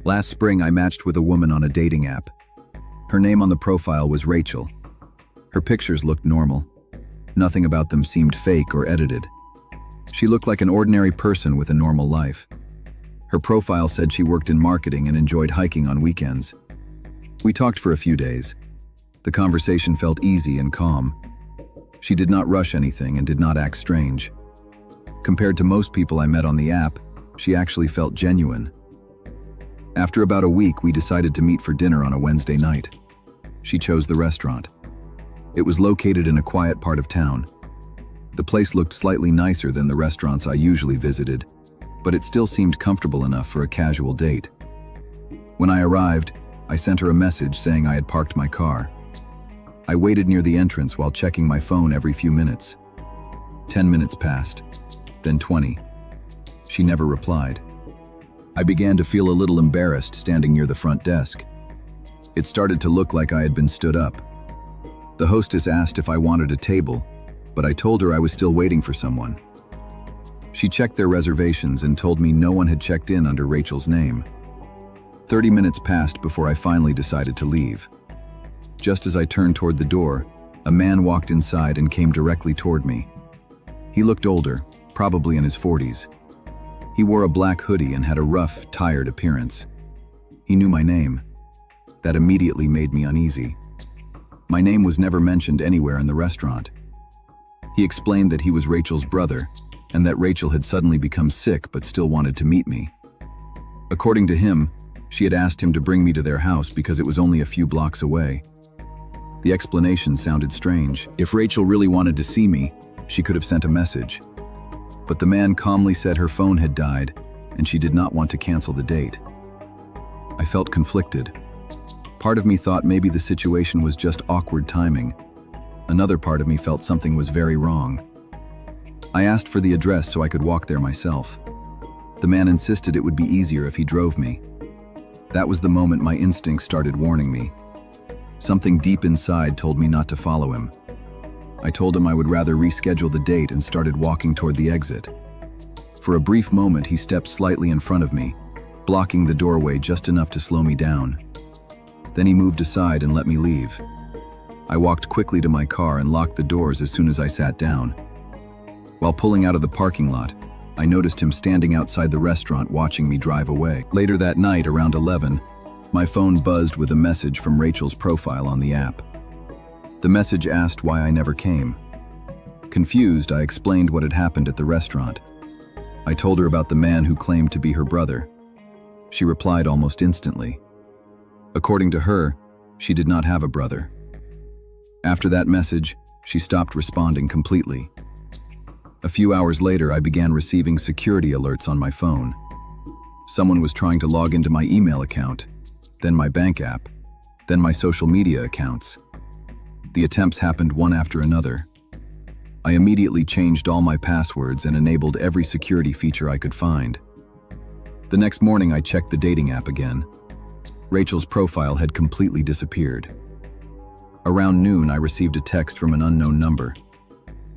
Last spring, I matched with a woman on a dating app. Her name on the profile was Rachel. Her pictures looked normal. Nothing about them seemed fake or edited. She looked like an ordinary person with a normal life. Her profile said she worked in marketing and enjoyed hiking on weekends. We talked for a few days. The conversation felt easy and calm. She did not rush anything and did not act strange. Compared to most people I met on the app, she actually felt genuine. After about a week, we decided to meet for dinner on a Wednesday night. She chose the restaurant. It was located in a quiet part of town. The place looked slightly nicer than the restaurants I usually visited, but it still seemed comfortable enough for a casual date. When I arrived, I sent her a message saying I had parked my car. I waited near the entrance while checking my phone every few minutes. 10 minutes passed, then 20. She never replied. I began to feel a little embarrassed standing near the front desk. It started to look like I had been stood up. The hostess asked if I wanted a table, but I told her I was still waiting for someone. She checked their reservations and told me no one had checked in under Rachel's name. 30 minutes passed before I finally decided to leave. Just as I turned toward the door, a man walked inside and came directly toward me. He looked older, probably in his 40s. He wore a black hoodie and had a rough, tired appearance. He knew my name. That immediately made me uneasy. My name was never mentioned anywhere in the restaurant. He explained that he was Rachel's brother and that Rachel had suddenly become sick but still wanted to meet me. According to him, she had asked him to bring me to their house because it was only a few blocks away. The explanation sounded strange. If Rachel really wanted to see me, she could have sent a message. But the man calmly said her phone had died and she did not want to cancel the date. I felt conflicted. Part of me thought maybe the situation was just awkward timing. Another part of me felt something was very wrong. I asked for the address so I could walk there myself. The man insisted it would be easier if he drove me. That was the moment my instincts started warning me. Something deep inside told me not to follow him. I told him I would rather reschedule the date and started walking toward the exit. For a brief moment, he stepped slightly in front of me, blocking the doorway just enough to slow me down. Then he moved aside and let me leave. I walked quickly to my car and locked the doors as soon as I sat down. While pulling out of the parking lot, I noticed him standing outside the restaurant watching me drive away. Later that night, around 11, my phone buzzed with a message from Rachel's profile on the app. The message asked why I never came. Confused, I explained what had happened at the restaurant. I told her about the man who claimed to be her brother. She replied almost instantly. According to her, she did not have a brother. After that message, she stopped responding completely. A few hours later, I began receiving security alerts on my phone. Someone was trying to log into my email account, then my bank app, then my social media accounts. The attempts happened one after another. I immediately changed all my passwords and enabled every security feature I could find. The next morning, I checked the dating app again. Rachel's profile had completely disappeared. Around noon, I received a text from an unknown number.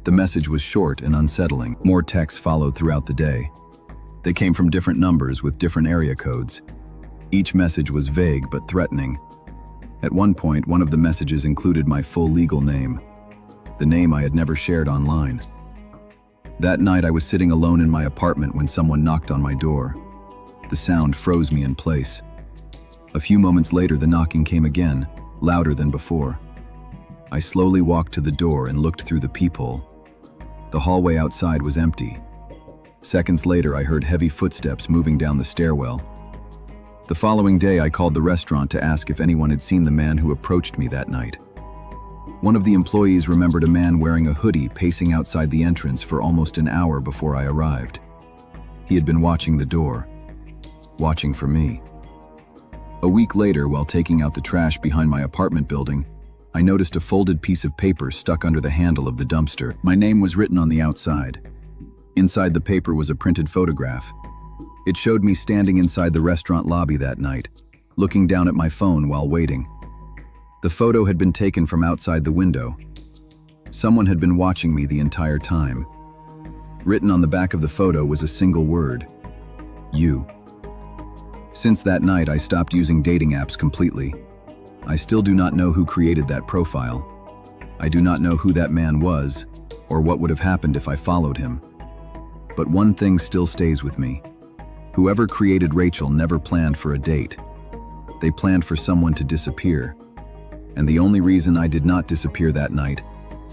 The message was short and unsettling. More texts followed throughout the day. They came from different numbers with different area codes. Each message was vague but threatening. At one point, one of the messages included my full legal name, the name I had never shared online. That night, I was sitting alone in my apartment when someone knocked on my door. The sound froze me in place. A few moments later, the knocking came again, louder than before. I slowly walked to the door and looked through the peephole. The hallway outside was empty. Seconds later, I heard heavy footsteps moving down the stairwell. The following day, I called the restaurant to ask if anyone had seen the man who approached me that night. One of the employees remembered a man wearing a hoodie pacing outside the entrance for almost an hour before I arrived. He had been watching the door, watching for me. A week later, while taking out the trash behind my apartment building, I noticed a folded piece of paper stuck under the handle of the dumpster. My name was written on the outside. Inside the paper was a printed photograph. It showed me standing inside the restaurant lobby that night, looking down at my phone while waiting. The photo had been taken from outside the window. Someone had been watching me the entire time. Written on the back of the photo was a single word: you. Since that night, I stopped using dating apps completely. I still do not know who created that profile. I do not know who that man was, or what would have happened if I followed him. But one thing still stays with me. Whoever created Rachel never planned for a date. They planned for someone to disappear. And the only reason I did not disappear that night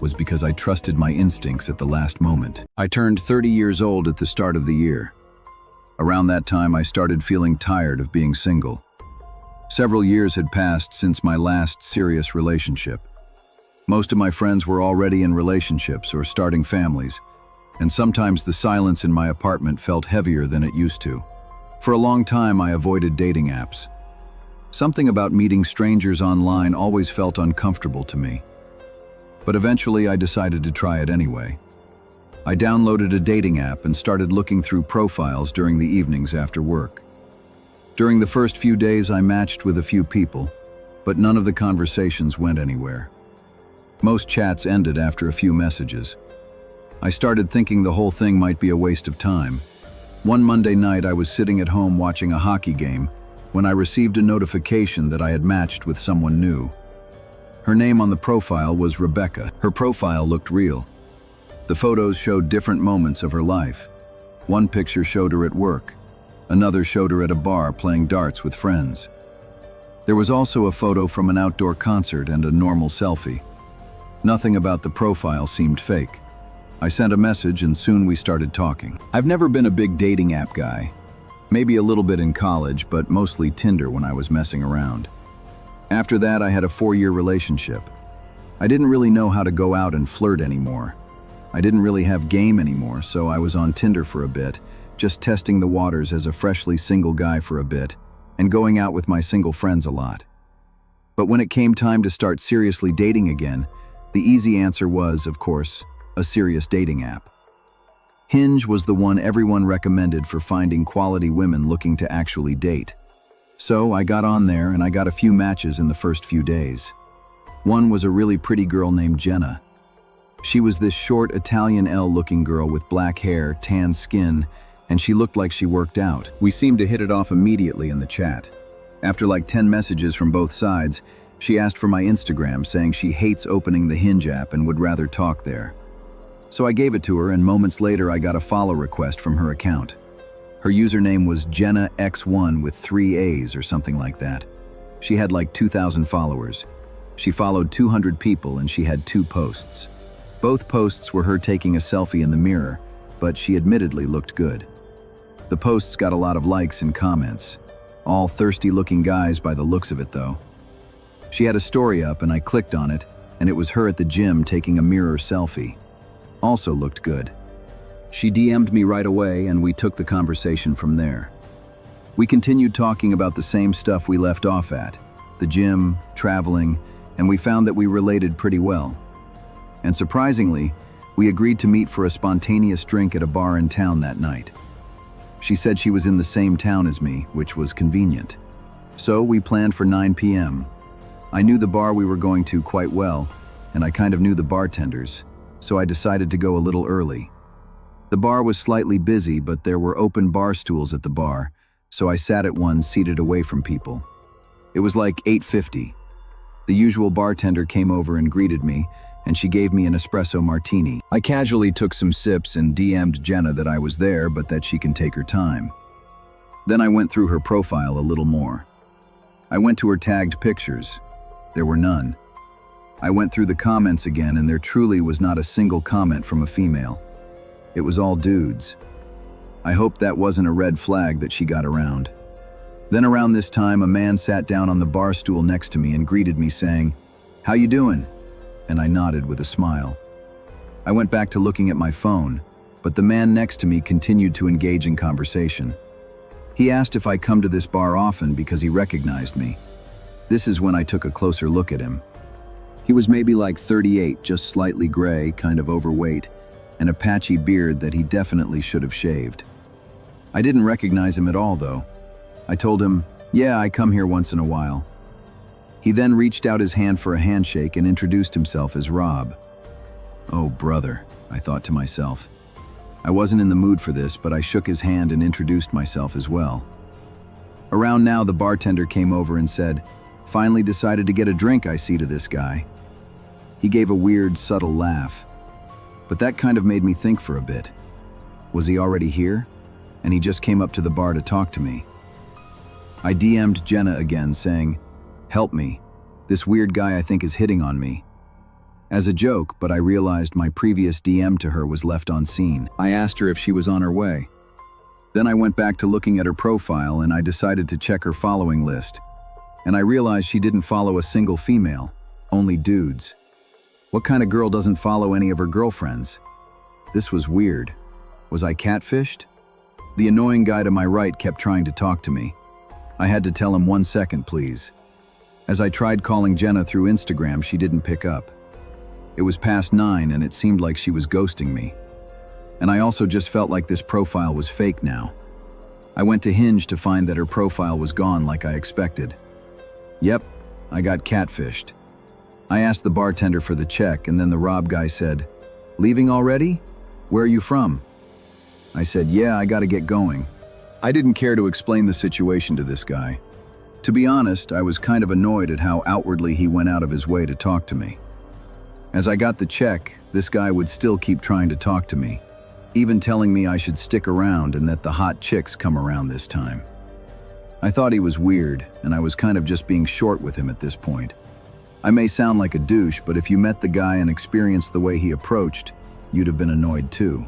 was because I trusted my instincts at the last moment. I turned 30 years old at the start of the year. Around that time, I started feeling tired of being single. Several years had passed since my last serious relationship. Most of my friends were already in relationships or starting families, and sometimes the silence in my apartment felt heavier than it used to. For a long time, I avoided dating apps. Something about meeting strangers online always felt uncomfortable to me. But eventually, I decided to try it anyway. I downloaded a dating app and started looking through profiles during the evenings after work. During the first few days, I matched with a few people, but none of the conversations went anywhere. Most chats ended after a few messages. I started thinking the whole thing might be a waste of time. One Monday night, I was sitting at home watching a hockey game when I received a notification that I had matched with someone new. Her name on the profile was Rebecca. Her profile looked real. The photos showed different moments of her life. One picture showed her at work. Another showed her at a bar playing darts with friends. There was also a photo from an outdoor concert and a normal selfie. Nothing about the profile seemed fake. I sent a message and soon we started talking. I've never been a big dating app guy. Maybe a little bit in college, but mostly Tinder when I was messing around. After that, I had a 4-year relationship. I didn't really know how to go out and flirt anymore. I didn't really have game anymore, so I was on Tinder for a bit, just testing the waters as a freshly single guy for a bit, and going out with my single friends a lot. But when it came time to start seriously dating again, the easy answer was, of course, a serious dating app. Hinge was the one everyone recommended for finding quality women looking to actually date. So I got on there and I got a few matches in the first few days. One was a really pretty girl named Jenna. She was this short Italian Elle-looking girl with black hair, tan skin, and she looked like she worked out. We seemed to hit it off immediately in the chat. After like 10 messages from both sides, she asked for my Instagram, saying she hates opening the Hinge app and would rather talk there. So I gave it to her, and moments later I got a follow request from her account. Her username was JennaX1 with 3 A's or something like that. She had like 2,000 followers. She followed 200 people and she had 2 posts. Both posts were her taking a selfie in the mirror, but she admittedly looked good. The posts got a lot of likes and comments. All thirsty-looking guys by the looks of it, though. She had a story up and I clicked on it, and it was her at the gym taking a mirror selfie. Also looked good. She DM'd me right away and we took the conversation from there. We continued talking about the same stuff we left off at, the gym, traveling, and we found that we related pretty well. And surprisingly, we agreed to meet for a spontaneous drink at a bar in town that night. She said she was in the same town as me, which was convenient. So we planned for 9 p.m. I knew the bar we were going to quite well, and I kind of knew the bartenders, so I decided to go a little early. The bar was slightly busy, but there were open bar stools at the bar, so I sat at one seated away from people. It was like 8:50. The usual bartender came over and greeted me, and she gave me an espresso martini. I casually took some sips and DM'd Jenna that I was there, but that she can take her time. Then I went through her profile a little more. I went to her tagged pictures. There were none. I went through the comments again, and there truly was not a single comment from a female. It was all dudes. I hoped that wasn't a red flag that she got around. Then around this time, a man sat down on the bar stool next to me and greeted me saying, "How you doing?" And I nodded with a smile. I went back to looking at my phone, but the man next to me continued to engage in conversation. He asked if I come to this bar often because he recognized me. This is when I took a closer look at him. He was maybe like 38, just slightly gray, kind of overweight, and a patchy beard that he definitely should have shaved. I didn't recognize him at all, though. I told him, "Yeah, I come here once in a while." He then reached out his hand for a handshake and introduced himself as Rob. Oh, brother, I thought to myself. I wasn't in the mood for this, but I shook his hand and introduced myself as well. Around now, the bartender came over and said, "Finally decided to get a drink, I see, to this guy." He gave a weird, subtle laugh. But that kind of made me think for a bit. Was he already here? And he just came up to the bar to talk to me. I DM'd Jenna again saying, "Help me. This weird guy I think is hitting on me." As a joke, but I realized my previous DM to her was left unseen. I asked her if she was on her way. Then I went back to looking at her profile and I decided to check her following list. And I realized she didn't follow a single female, only dudes. What kind of girl doesn't follow any of her girlfriends? This was weird. Was I catfished? The annoying guy to my right kept trying to talk to me. I had to tell him 1 second, please. As I tried calling Jenna through Instagram, she didn't pick up. It was past 9 and it seemed like she was ghosting me. And I also just felt like this profile was fake now. I went to Hinge to find that her profile was gone like I expected. Yep, I got catfished. I asked the bartender for the check and then the Rob guy said, "Leaving already? Where are you from?" I said, "Yeah, I gotta get going." I didn't care to explain the situation to this guy. To be honest, I was kind of annoyed at how outwardly he went out of his way to talk to me. As I got the check, this guy would still keep trying to talk to me, even telling me I should stick around and that the hot chicks come around this time. I thought he was weird, and I was kind of just being short with him at this point. I may sound like a douche, but if you met the guy and experienced the way he approached, you'd have been annoyed too.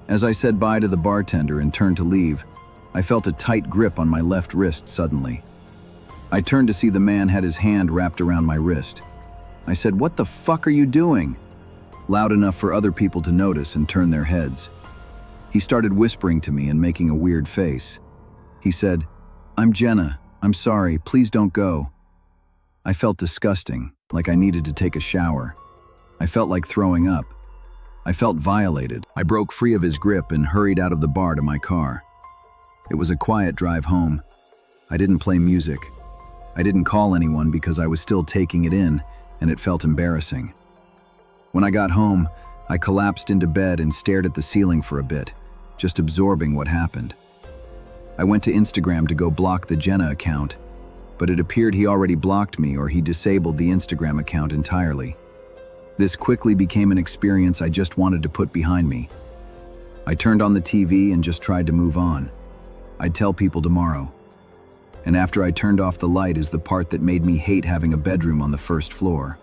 As I said bye to the bartender and turned to leave, I felt a tight grip on my left wrist suddenly. I turned to see the man had his hand wrapped around my wrist. I said, "What the fuck are you doing?" Loud enough for other people to notice and turn their heads. He started whispering to me and making a weird face. He said, "I'm Jenna. I'm sorry. Please don't go." I felt disgusting, like I needed to take a shower. I felt like throwing up. I felt violated. I broke free of his grip and hurried out of the bar to my car. It was a quiet drive home. I didn't play music. I didn't call anyone because I was still taking it in, and it felt embarrassing. When I got home, I collapsed into bed and stared at the ceiling for a bit, just absorbing what happened. I went to Instagram to go block the Jenna account, but it appeared he already blocked me or he disabled the Instagram account entirely. This quickly became an experience I just wanted to put behind me. I turned on the TV and just tried to move on. I'd tell people tomorrow. And after I turned off the light is the part that made me hate having a bedroom on the first floor.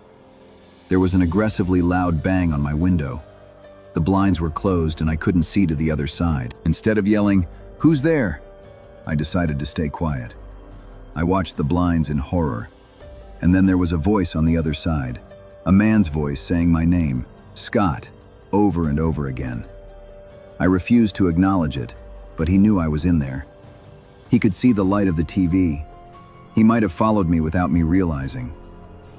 There was an aggressively loud bang on my window. The blinds were closed and I couldn't see to the other side. Instead of yelling, "Who's there?" I decided to stay quiet. I watched the blinds in horror. And then there was a voice on the other side, a man's voice saying my name, Scott, over and over again. I refused to acknowledge it, but he knew I was in there. He could see the light of the TV. He might have followed me without me realizing.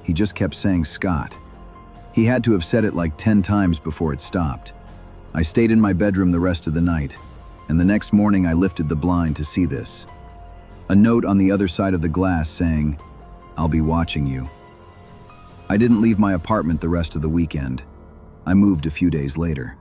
He just kept saying Scott. He had to have said it like 10 times before it stopped. I stayed in my bedroom the rest of the night, and the next morning I lifted the blind to see this. A note on the other side of the glass saying, "I'll be watching you." I didn't leave my apartment the rest of the weekend. I moved a few days later.